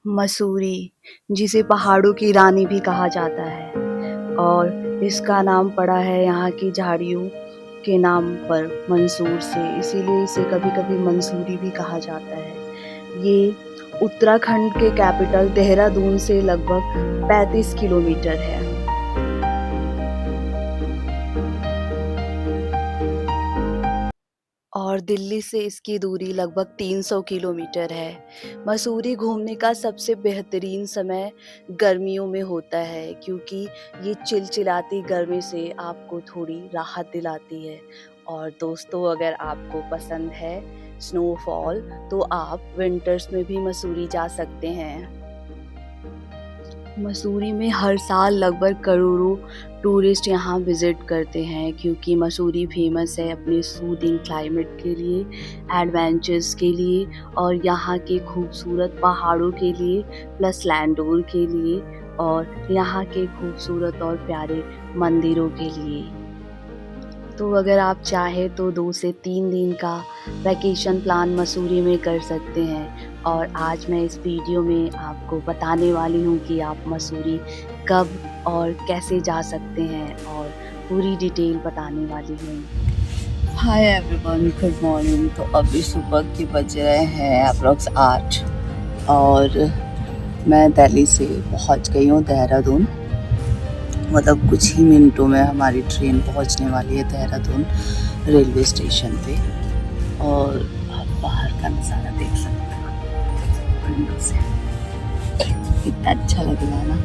मसूरी, जिसे पहाड़ों की रानी भी कहा जाता है और इसका नाम पड़ा है यहाँ की झाड़ियों के नाम पर मंसूर से, इसीलिए इसे कभी-कभी मंसूरी भी कहा जाता है। ये उत्तराखंड के कैपिटल देहरादून से लगभग 35 किलोमीटर है। और दिल्ली से इसकी दूरी लगभग 300 किलोमीटर है। मसूरी घूमने का सबसे बेहतरीन समय गर्मियों में होता है क्योंकि ये चिलचिलाती गर्मी से आपको थोड़ी राहत दिलाती है। और दोस्तों, अगर आपको पसंद है स्नोफॉल तो आप विंटर्स में भी मसूरी जा सकते हैं। मसूरी में हर साल लगभग करोड़ों टूरिस्ट यहाँ विज़िट करते हैं क्योंकि मसूरी फ़ेमस है अपने सूदिंग क्लाइमेट के लिए, एडवेंचर्स के लिए और यहाँ के खूबसूरत पहाड़ों के लिए, प्लस लैंडोर के लिए और यहाँ के खूबसूरत और प्यारे मंदिरों के लिए। तो अगर आप चाहें तो 2 से 3 दिन का वैकेशन प्लान मसूरी में कर सकते हैं और आज मैं इस वीडियो में आपको बताने वाली हूँ कि आप मसूरी कब और कैसे जा सकते हैं और पूरी डिटेल बताने वाली हूँ। Hi everyone, good morning. तो अभी सुबह के बज रहे हैं अप्रॉक्स 8 और मैं दिल्ली से पहुंच गई हूँ देहरादून। मतलब कुछ ही मिनटों में हमारी ट्रेन पहुंचने वाली है देहरादून रेलवे स्टेशन पे। और आप बाहर का नज़ारा देख सकते हैं विंडो से, कितना अच्छा लग रहा है ना।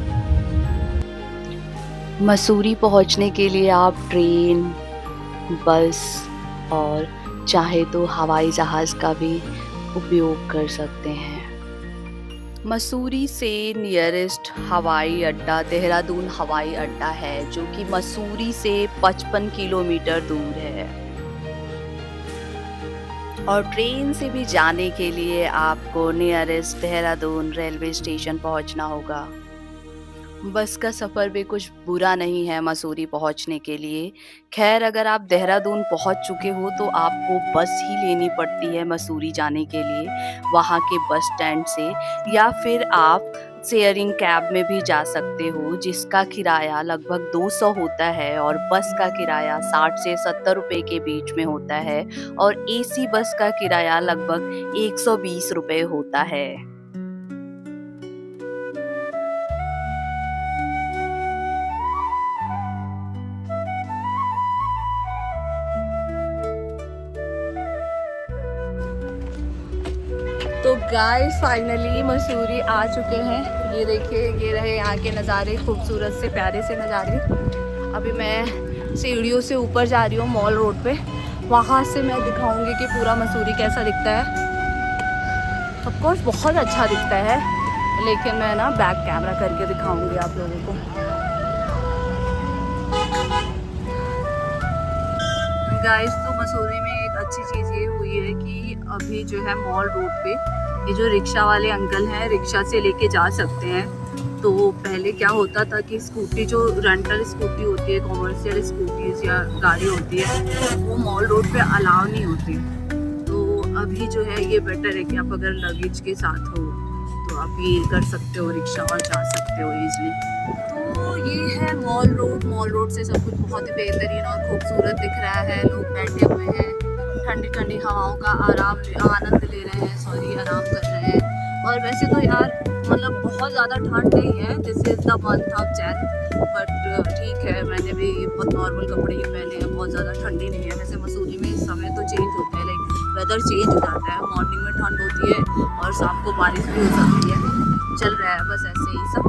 मसूरी पहुँचने के लिए आप ट्रेन, बस और चाहे तो हवाई जहाज़ का भी उपयोग कर सकते हैं। मसूरी से नियरेस्ट हवाई अड्डा देहरादून हवाई अड्डा है जो कि मसूरी से 55 किलोमीटर दूर है। और ट्रेन से भी जाने के लिए आपको नियरेस्ट देहरादून रेलवे स्टेशन पहुंचना होगा। बस का सफ़र भी कुछ बुरा नहीं है मसूरी पहुंचने के लिए। खैर, अगर आप देहरादून पहुंच चुके हो तो आपको बस ही लेनी पड़ती है मसूरी जाने के लिए वहां के बस स्टैंड से, या फिर आप शेयरिंग कैब में भी जा सकते हो जिसका किराया लगभग 200 होता है और बस का किराया 60 से 70 रुपए के बीच में होता है और एसी बस का किराया लगभग 120 रुपए होता है। तो गाइस, फाइनली मसूरी आ चुके हैं। ये देखिए, ये रहे यहाँ के नज़ारे, खूबसूरत से प्यारे से नज़ारे। अभी मैं सीढ़ियों से ऊपर जा रही हूँ मॉल रोड पे। वहाँ से मैं दिखाऊंगी कि पूरा मसूरी कैसा दिखता है। ऑफ कोर्स बहुत अच्छा दिखता है, लेकिन मैं ना बैक कैमरा करके दिखाऊंगी आप लोगों को। गाइस, तो मसूरी में एक अच्छी चीज़ ये हुई है कि अभी जो है मॉल रोड पे ये जो रिक्शा वाले अंकल हैं रिक्शा से लेके जा सकते हैं। तो पहले क्या होता था कि स्कूटी जो रेंटल स्कूटी होती है, कॉमर्शियल स्कूटीज या गाड़ी होती है, वो मॉल रोड पे अलाउ नहीं होती। तो अभी जो है ये बेटर है कि आप अगर लगेज के साथ हो तो आप ये कर सकते हो रिक्शा और जा सकते हो ईजिली। तो ये है मॉल रोड। मॉल रोड से सब कुछ बहुत ही बेहतरीन और खूबसूरत दिख रहा है। लोग बैठे हुए हैं, ठंडी ठंडी हवाओं का आनंद ले रहे हैं, आराम कर रहे हैं। और वैसे तो यार मतलब बहुत ज़्यादा ठंड नहीं है, this is the month of Jain, but ठीक है, मैंने भी बहुत नॉर्मल कपड़े ही पहने हैं, बहुत ज़्यादा ठंडी नहीं है। वैसे मसूरी में इस समय तो चेंज होता है, लाइक वेदर चेंज हो जाता है, मॉर्निंग में ठंड होती है और शाम को बारिश भी हो सकती है। चल रहा है बस ऐसे ही सब।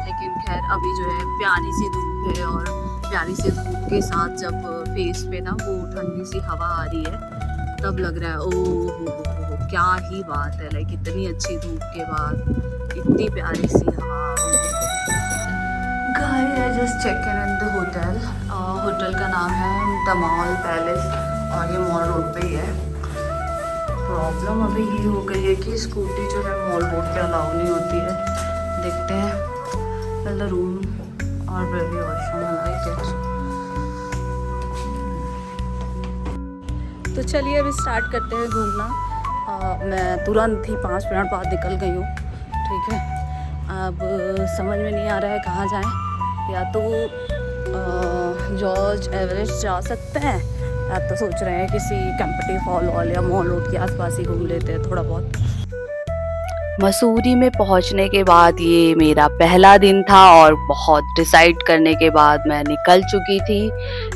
लेकिन खैर, अभी जो है प्यारी सी धूप है और प्यारी सी धूप के साथ जब फेस पे ना वो ठंडी सी हवा आ रही है तब लग रहा है ओ क्या ही बात है। लाइक इतनी अच्छी धूप के बाद इतनी प्यारी सी हवा। Guys, I just check in the hotel. Hotel का नाम है द मॉल पैलेस और ये मॉल रोड पे ही है। प्रॉब्लम अभी ये हो गई है कि स्कूटी जो है मॉल रोड पे अलाउ नहीं होती है। देखते हैं पहले रूम और बेबी वॉशरूम लाइक। तो चलिए अभी स्टार्ट करते हैं घूमना। मैं तुरंत ही 5 मिनट बाद निकल गई हूँ। ठीक है, अब समझ में नहीं आ रहा है कहाँ जाएं। या तो जॉर्ज एवरेस्ट जा सकते हैं, या तो सोच रहे हैं किसी कैंपटी फॉल वॉल या मॉल रोड के आसपास ही घूम लेते हैं थोड़ा बहुत। मसूरी में पहुंचने के बाद ये मेरा पहला दिन था और बहुत डिसाइड करने के बाद मैं निकल चुकी थी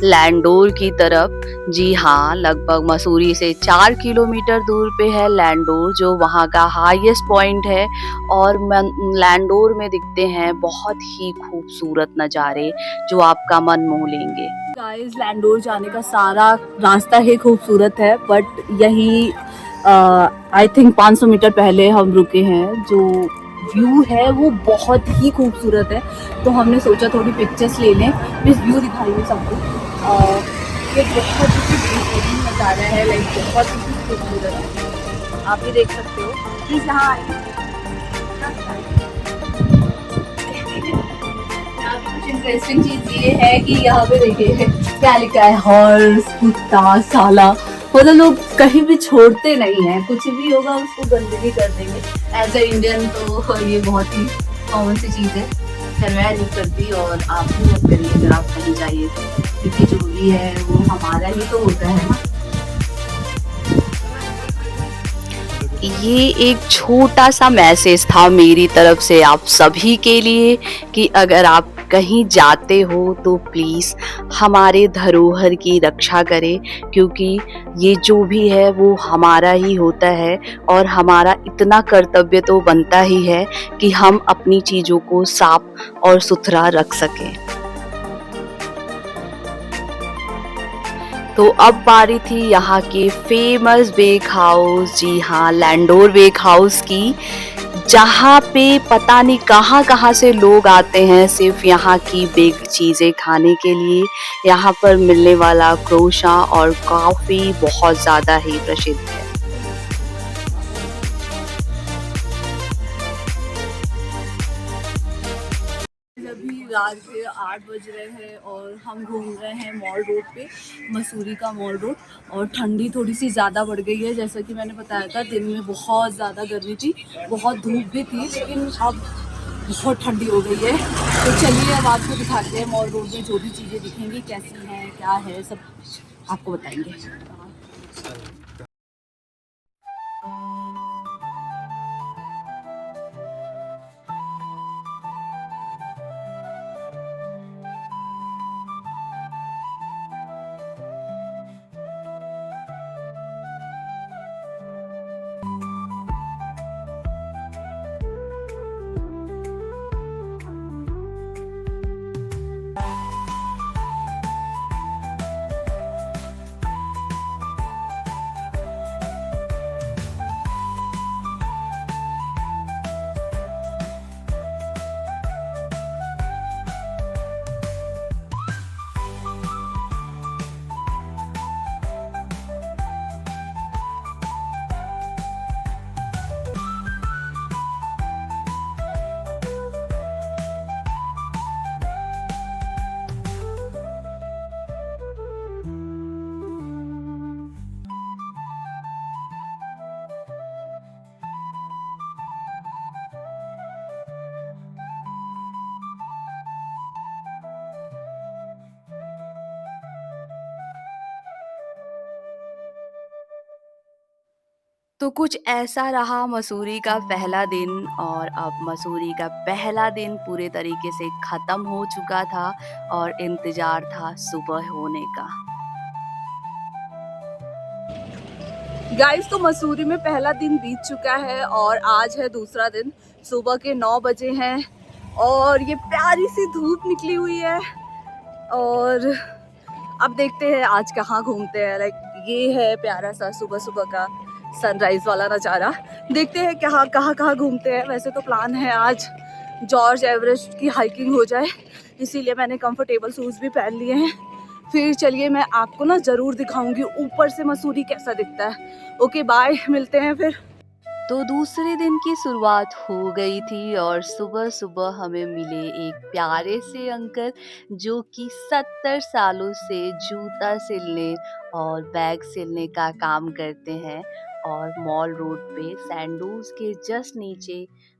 लैंडोर की तरफ। जी हाँ, लगभग मसूरी से 4 किलोमीटर दूर पे है लैंडोर, जो वहाँ का हाईएस्ट पॉइंट है। और लैंडोर में दिखते हैं बहुत ही खूबसूरत नज़ारे जो आपका मन मोह लेंगे। गाइस, लैंडोर जाने का सारा रास्ता ही खूबसूरत है, बट यही आई थिंक 500 मीटर पहले हम रुके हैं। जो व्यू है वो बहुत ही खूबसूरत है, तो हमने सोचा थोड़ी पिक्चर्स ले लें। प्लीज व्यू दिखाइए सबको। ये बहुत ही बेहतरीन नज़ारा है, लाइक बहुत ही खूबसूरत है, आप भी देख सकते हो। प्लीज यहाँ आइए। कुछ इंटरेस्टिंग चीज ये है कि यहाँ पे देखिए क्या लिखा है, हॉर्स, कुत्ता, साला। मतलब लोग कहीं भी छोड़ते नहीं है, कुछ भी होगा उसको गंदगी कर देंगे। एज ए इंडियन तो ये बहुत ही कॉमन सी चीज है। खैर मैं नहीं करती और आप भी मत करिए अगर आप कहीं जाइए, क्योंकि जो भी है वो हमारा ही तो होता है ना। ये एक छोटा सा मैसेज था मेरी तरफ से आप सभी के लिए कि अगर आप कहीं जाते हो तो प्लीज़ हमारे धरोहर की रक्षा करें, क्योंकि ये जो भी है वो हमारा ही होता है और हमारा इतना कर्तव्य तो बनता ही है कि हम अपनी चीज़ों को साफ और सुथरा रख सकें। तो अब बारी थी यहाँ के फेमस बेक हाउस, जी हाँ, लैंडोर बेक हाउस की, जहाँ पे पता नहीं कहाँ कहाँ से लोग आते हैं सिर्फ यहाँ की बेक चीज़ें खाने के लिए। यहाँ पर मिलने वाला क्रोशा और कॉफ़ी बहुत ज़्यादा ही प्रसिद्ध है। अभी रात के 8 बज रहे हैं और हम घूम रहे हैं मॉल रोड पे, मसूरी का मॉल रोड। और ठंडी थोड़ी सी ज़्यादा बढ़ गई है, जैसा कि मैंने बताया था दिन में बहुत ज़्यादा गर्मी थी, बहुत धूप भी थी, लेकिन अब बहुत ठंडी हो गई है। तो चलिए अब आपको दिखाते हैं मॉल रोड में जो भी चीज़ें दिखेंगी कैसी हैं, क्या है, सब आपको बताएंगे। तो कुछ ऐसा रहा मसूरी का पहला दिन, और अब मसूरी का पहला दिन पूरे तरीके से ख़त्म हो चुका था और इंतज़ार था सुबह होने का। गाइस, तो मसूरी में पहला दिन बीत चुका है और आज है दूसरा दिन। सुबह के 9 बजे हैं और ये प्यारी सी धूप निकली हुई है। और अब देखते हैं आज कहाँ घूमते हैं। लाइक ये है प्यारा सा सुबह सुबह का सनराइज वाला नज़ारा। देखते हैं कहाँ घूमते हैं। वैसे तो प्लान है आज जॉर्ज एवरेस्ट की हाइकिंग हो जाए, इसीलिए मैंने कंफर्टेबल शूज़ भी पहन लिए हैं। फिर चलिए मैं आपको ना ज़रूर दिखाऊंगी ऊपर से मसूरी कैसा दिखता है। ओके बाय, मिलते हैं फिर। तो दूसरे दिन की शुरुआत हो गई थी और सुबह सुबह हमें मिले एक प्यारे से अंकल, जो कि 70 सालों से जूता सिलने और बैग सिलने का काम करते हैं। और मॉल रोड पे सैंडल्स के जस्ट नीचे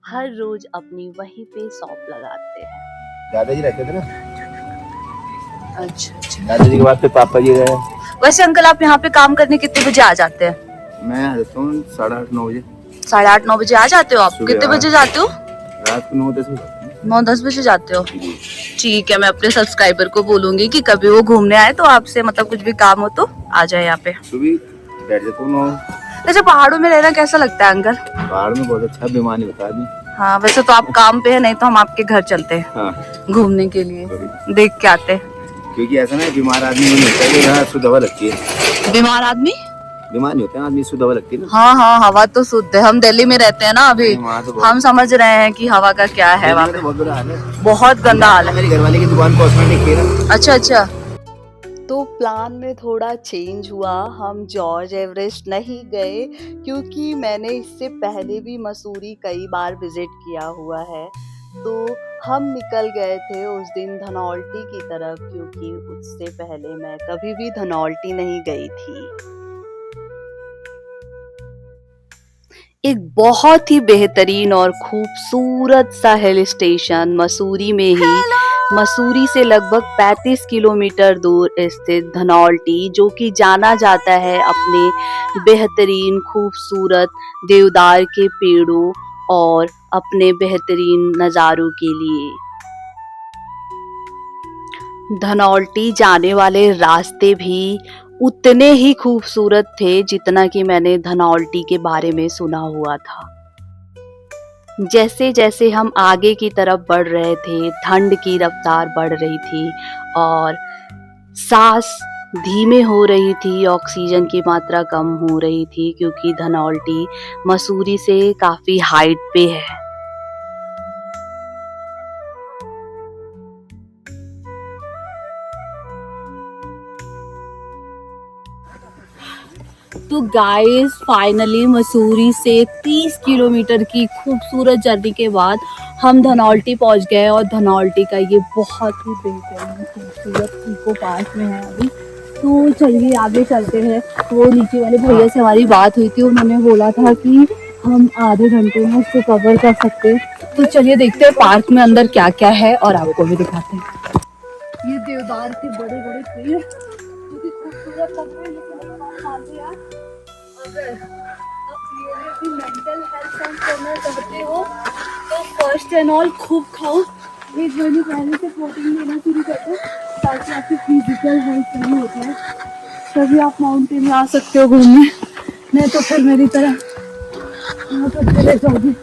हर रोज अपनी वहीं पे शॉप लगाते हैं। दादाजी रहते थे ना, अच्छा। दादाजी के बाद फिर पापा जी गए। वैसे अंकल आप यहाँ पे काम करने कितने बजे आ जाते हैं? मैं आ जाता हूँ 8:30-9 बजे। 8:30-9 बजे आ जाते हो आप? सुबह, कितने हाँ। बजे जाते हो? रात को 9-10 बजे। 9-10 बजे जाते हो? ठीक है, मैं अपने सब्सक्राइबर को बोलूंगी कि कभी वो घूमने आए तो आपसे मतलब कुछ भी काम हो तो आ जाए यहाँ पे। सुबह बैठ जाता हूँ। अच्छा, पहाड़ों में रहना कैसा लगता है अंकल? पहाड़ में बहुत अच्छा, बीमार नहीं होता आदमी। हाँ, वैसे तो आप काम पे है, नहीं तो हम आपके घर चलते हैं हाँ, घूमने के लिए, देख के आते हैं। क्योंकि ऐसा ना बीमार आदमी नहीं होता है, यहाँ शुद्ध हवा लगती है। बीमार आदमी बीमार नहीं होता है आदमी, शुद्ध हवा लगती है ना। हाँ हाँ, हवा तो शुद्ध है। हम दिल्ली में रहते हैं ना अभी, वहाँ तो हम समझ रहे हैं कि हवा का क्या है वहाँ पे। बहुत बुरा हाल है, बहुत गंदा हाल है। मेरी घरवाले की दुकान कॉस्मेटिक की है ना। अच्छा अच्छा। तो प्लान में थोड़ा चेंज हुआ, हम जॉर्ज एवरेस्ट नहीं गए क्योंकि मैंने इससे पहले भी मसूरी कई बार विजिट किया हुआ है। तो हम निकल गए थे उस दिन धनौल्टी की तरफ, क्योंकि उससे पहले मैं कभी भी धनौल्टी नहीं गई थी। एक बहुत ही बेहतरीन और खूबसूरत सा हिल स्टेशन मसूरी में ही, मसूरी से लगभग 35 किलोमीटर दूर स्थित धनौल्टी, जो कि जाना जाता है अपने बेहतरीन खूबसूरत देवदार के पेड़ों और अपने बेहतरीन नज़ारों के लिए। धनौल्टी जाने वाले रास्ते भी उतने ही खूबसूरत थे जितना कि मैंने धनौल्टी के बारे में सुना हुआ था। जैसे जैसे हम आगे की तरफ बढ़ रहे थे, ठंड की रफ्तार बढ़ रही थी और सांस धीमे हो रही थी, ऑक्सीजन की मात्रा कम हो रही थी, क्योंकि धनौल्टी मसूरी से काफी हाइट पे है। तो गाइस फाइनली मसूरी से 30 किलोमीटर की खूबसूरत जर्नी के बाद हम धनौल्टी पहुंच गए और धनौल्टी का ये बहुत ही बेहतरीन खूबसूरत इको पार्क में है अभी। तो चलिए आगे चलते हैं। वो नीचे वाले भैया से हमारी बात हुई थी, उन्होंने बोला था कि हम आधे घंटे में उसको कवर कर सकते हैं। तो चलिए देखते हैं पार्क में अंदर क्या क्या है और आपको भी दिखाते हैं। ये देवदार के बड़े बड़े पेड़ जो कि खूबसूरत लग रहे हैं, लेकिन यार अगर आप रियली अपनी मेंटल हेल्थ कम करना चाहते हो तो फर्स्ट एंड ऑल खूब खाओ। एक महीने पहले से प्रोटीन लेना शुरू कर दो ताकि आपकी फिजिकल हेल्थ सही होती है, तभी आप माउंटेन में आ सकते हो घूमने। नहीं तो फिर मेरी तरह यहाँ पर चले जाओगे।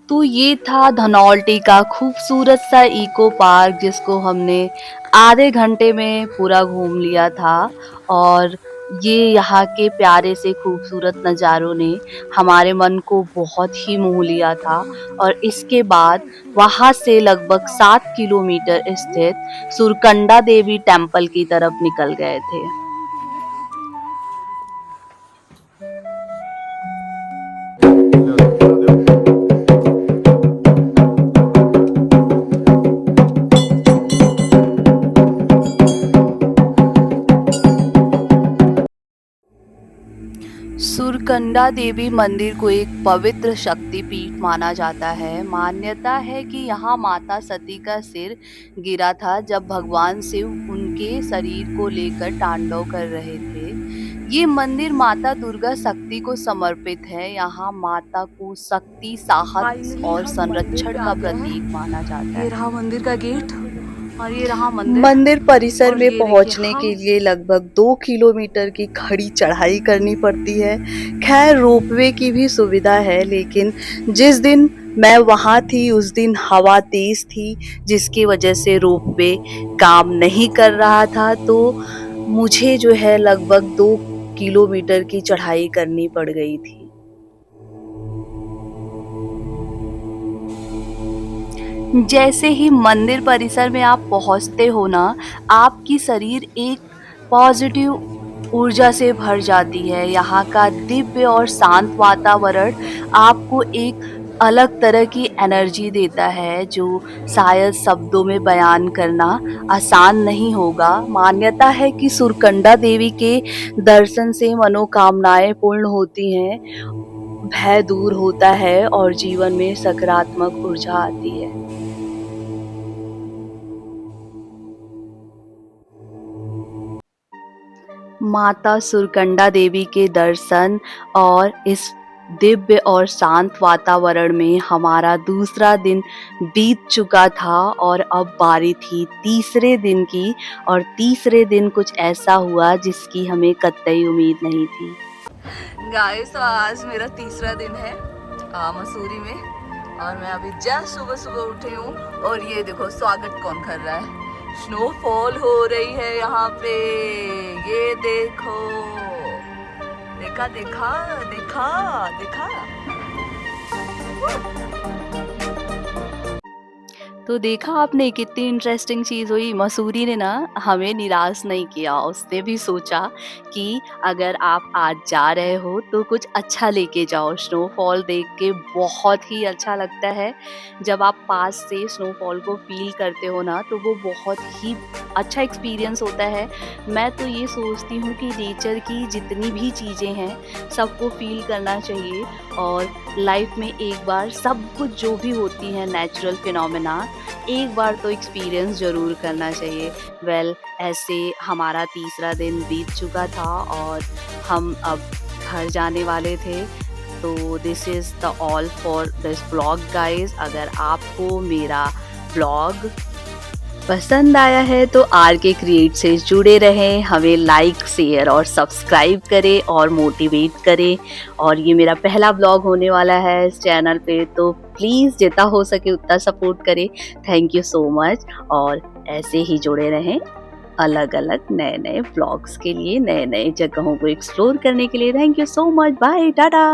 तो ये था धनौल्टी का खूबसूरत सा इको पार्क, जिसको हमने आधे घंटे में पूरा घूम लिया था। और ये यहाँ के प्यारे से खूबसूरत नज़ारों ने हमारे मन को बहुत ही मोह लिया था। और इसके बाद वहाँ से लगभग 7 किलोमीटर स्थित सुरकंडा देवी टेम्पल की तरफ निकल गए थे। सुरकंडा देवी मंदिर को एक पवित्र शक्तिपीठ माना जाता है। मान्यता है कि यहाँ माता सती का सिर गिरा था जब भगवान शिव उनके शरीर को लेकर तांडव कर रहे थे। ये मंदिर माता दुर्गा शक्ति को समर्पित है। यहाँ माता को शक्ति, साहस और संरक्षण का प्रतीक माना जाता है। ये रहा मंदिर का गेट और ये रहा मंदिर। मंदिर परिसर में पहुंचने के लिए लगभग 2 किलोमीटर की खड़ी चढ़ाई करनी पड़ती है। खैर रोपवे की भी सुविधा है, लेकिन जिस दिन मैं वहां थी उस दिन हवा तेज थी, जिसकी वजह से रोपवे काम नहीं कर रहा था। तो मुझे जो है लगभग 2 किलोमीटर की चढ़ाई करनी पड़ गई थी। जैसे ही मंदिर परिसर में आप पहुंचते हो ना, आपकी शरीर एक पॉजिटिव ऊर्जा से भर जाती है। यहाँ का दिव्य और शांत वातावरण आपको एक अलग तरह की एनर्जी देता है, जो शायद शब्दों में बयान करना आसान नहीं होगा। मान्यता है कि सुरकंडा देवी के दर्शन से मनोकामनाएं पूर्ण होती हैं भय दूर होता है और जीवन में सकारात्मक ऊर्जा आती है। माता सुरकंडा देवी के दर्शन और इस दिव्य और शांत वातावरण में हमारा दूसरा दिन बीत चुका था और अब बारी थी तीसरे दिन की। और तीसरे दिन कुछ ऐसा हुआ जिसकी हमें कतई उम्मीद नहीं थी। गाइस, तो आज मेरा तीसरा दिन है मसूरी में और मैं अभी जस्ट सुबह सुबह उठी हूँ और ये देखो स्वागत कौन कर रहा है। स्नोफॉल हो रही है यहाँ पे, ये देखो। देखा देखा देखा देखा। तो देखा आपने कितनी इंटरेस्टिंग चीज़ हुई। मसूरी ने ना हमें निराश नहीं किया, उसने भी सोचा कि अगर आप आज जा रहे हो तो कुछ अच्छा लेके जाओ। स्नोफॉल देख के बहुत ही अच्छा लगता है। जब आप पास से स्नोफॉल को फील करते हो ना तो वो बहुत ही अच्छा एक्सपीरियंस होता है। मैं तो ये सोचती हूँ कि नेचर की जितनी भी चीज़ें हैं सबको फील करना चाहिए और लाइफ में एक बार सब कुछ जो भी होती है नेचुरल फिनोमेना एक बार तो एक्सपीरियंस ज़रूर करना चाहिए। वेल, ऐसे हमारा तीसरा दिन बीत चुका था और हम अब घर जाने वाले थे। तो this is the all for this blog guys. अगर आपको मेरा ब्लॉग पसंद आया है तो आर के क्रिएट से जुड़े रहें, हमें लाइक शेयर और सब्सक्राइब करें और मोटिवेट करें। और ये मेरा पहला ब्लॉग होने वाला है इस चैनल पे, तो प्लीज़ जितना हो सके उतना सपोर्ट करें। Thank you so much. और ऐसे ही जुड़े रहें अलग अलग नए नए ब्लॉग्स के लिए, नए नए जगहों को एक्सप्लोर करने के लिए। Thank you so much. Bye, Tata.